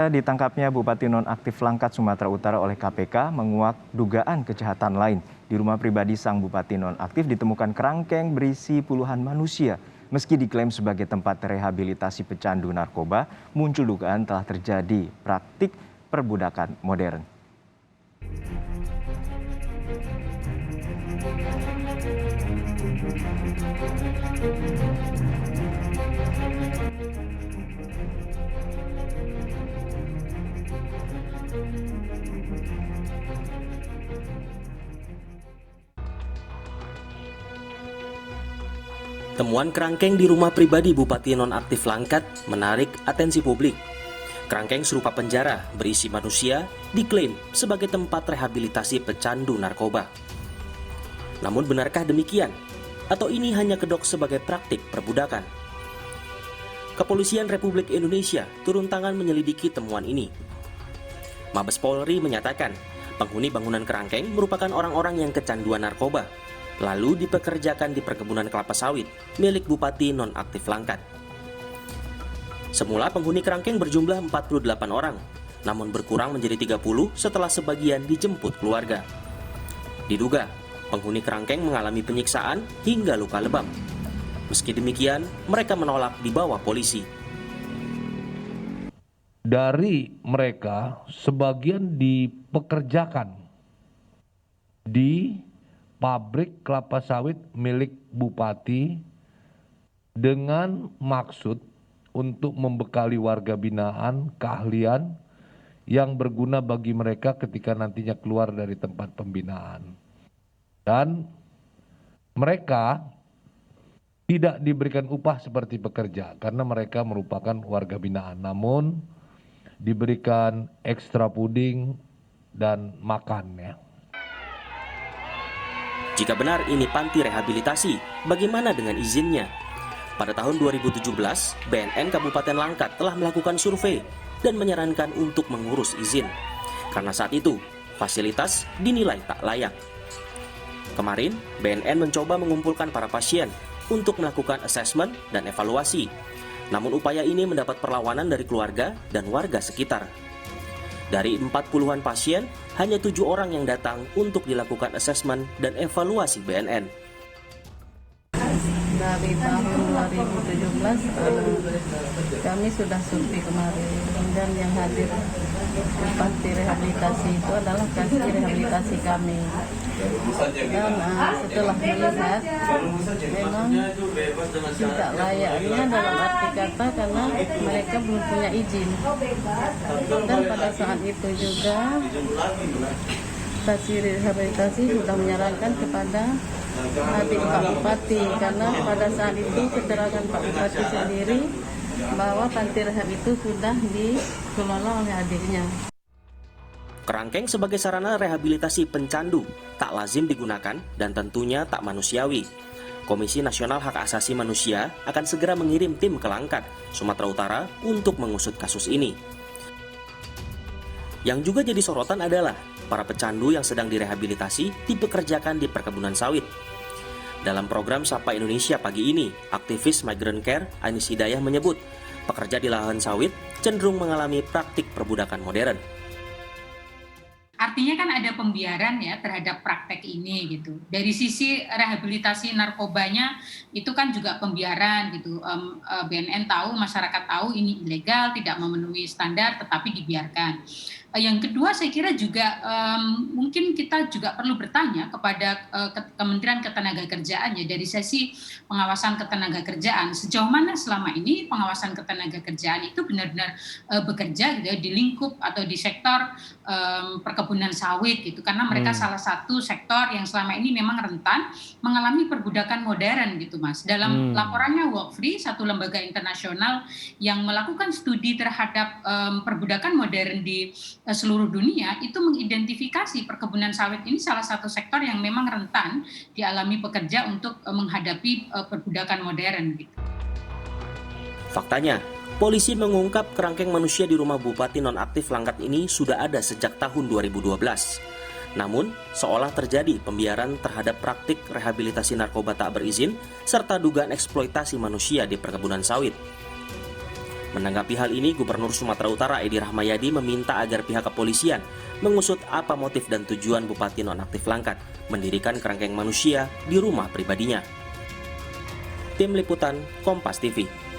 Ditangkapnya Bupati Nonaktif Langkat, Sumatera Utara oleh KPK menguak dugaan kejahatan lain. Di rumah pribadi sang Bupati Nonaktif ditemukan kerangkeng berisi puluhan manusia. Meski diklaim sebagai tempat rehabilitasi pecandu narkoba, muncul dugaan telah terjadi praktik perbudakan modern. Temuan kerangkeng di rumah pribadi Bupati Nonaktif Langkat menarik atensi publik. Kerangkeng serupa penjara berisi manusia diklaim sebagai tempat rehabilitasi pecandu narkoba. Namun benarkah demikian? Atau ini hanya kedok sebagai praktik perbudakan? Kepolisian Republik Indonesia turun tangan menyelidiki temuan ini. Mabes Polri menyatakan penghuni bangunan kerangkeng merupakan orang-orang yang kecanduan narkoba, lalu dipekerjakan di perkebunan kelapa sawit milik Bupati Nonaktif Langkat. Semula penghuni kerangkeng berjumlah 48 orang, namun berkurang menjadi 30 setelah sebagian dijemput keluarga. Diduga, penghuni kerangkeng mengalami penyiksaan hingga luka lebam. Meski demikian, mereka menolak dibawa polisi. Dari mereka, sebagian dipekerjakan di pabrik kelapa sawit milik Bupati dengan maksud untuk membekali warga binaan keahlian yang berguna bagi mereka ketika nantinya keluar dari tempat pembinaan. Dan mereka tidak diberikan upah seperti pekerja karena mereka merupakan warga binaan, namun diberikan ekstra puding dan makan ya. Jika benar ini panti rehabilitasi, bagaimana dengan izinnya? Pada tahun 2017, BNN Kabupaten Langkat telah melakukan survei dan menyarankan untuk mengurus izin. Karena saat itu, fasilitas dinilai tak layak. Kemarin, BNN mencoba mengumpulkan para pasien untuk melakukan asesmen dan evaluasi. Namun upaya ini mendapat perlawanan dari keluarga dan warga sekitar. Dari 40-an pasien, hanya 7 orang yang datang untuk dilakukan asesmen dan evaluasi BNN. Dari tahun 2017 kami sudah survei kemarin, dan yang hadir di panti rehabilitasi itu adalah kasih rehabilitasi kami. Dan setelah melihat memang tidak layaknya dalam arti kata karena mereka belum punya izin. Dan pada saat itu juga kasih rehabilitasi sudah menyarankan kepada adik Pak Bupati, karena pada saat itu keterangan Pak Bupati sendiri bahwa panti rehab itu sudah dikelola oleh adiknya. Kerangkeng sebagai sarana rehabilitasi pencandu tak lazim digunakan dan tentunya tak manusiawi. Komisi Nasional Hak Asasi Manusia akan segera mengirim tim ke Langkat, Sumatera Utara untuk mengusut kasus ini. Yang juga jadi sorotan adalah para pecandu yang sedang direhabilitasi dipekerjakan di perkebunan sawit. Dalam program Sapa Indonesia pagi ini, aktivis Migrant Care Anis Hidayah menyebut pekerja di lahan sawit cenderung mengalami praktik perbudakan modern. Artinya kan ada pembiaran ya terhadap praktek ini gitu. Dari sisi rehabilitasi narkobanya itu kan juga pembiaran gitu. BNN tahu, masyarakat tahu ini ilegal, tidak memenuhi standar, tetapi dibiarkan. Yang kedua saya kira juga mungkin kita juga perlu bertanya kepada Kementerian Ketenagakerjaan ya, dari sisi pengawasan ketenagakerjaan, sejauh mana selama ini pengawasan ketenagakerjaan itu benar-benar bekerja gitu, di lingkup atau di sektor perkebunan sawit gitu, karena mereka salah satu sektor yang selama ini memang rentan mengalami perbudakan modern gitu Mas. Dalam laporannya Walk Free, satu lembaga internasional yang melakukan studi terhadap perbudakan modern di seluruh dunia, itu mengidentifikasi perkebunan sawit ini salah satu sektor yang memang rentan dialami pekerja untuk menghadapi perbudakan modern gitu. Faktanya, polisi mengungkap kerangkeng manusia di rumah Bupati Nonaktif Langkat ini sudah ada sejak tahun 2012. Namun, seolah terjadi pembiaran terhadap praktik rehabilitasi narkoba tak berizin serta dugaan eksploitasi manusia di perkebunan sawit. Menanggapi hal ini, Gubernur Sumatera Utara Edi Rahmayadi meminta agar pihak kepolisian mengusut apa motif dan tujuan Bupati Nonaktif Langkat mendirikan kerangkeng manusia di rumah pribadinya. Tim Liputan Kompas TV.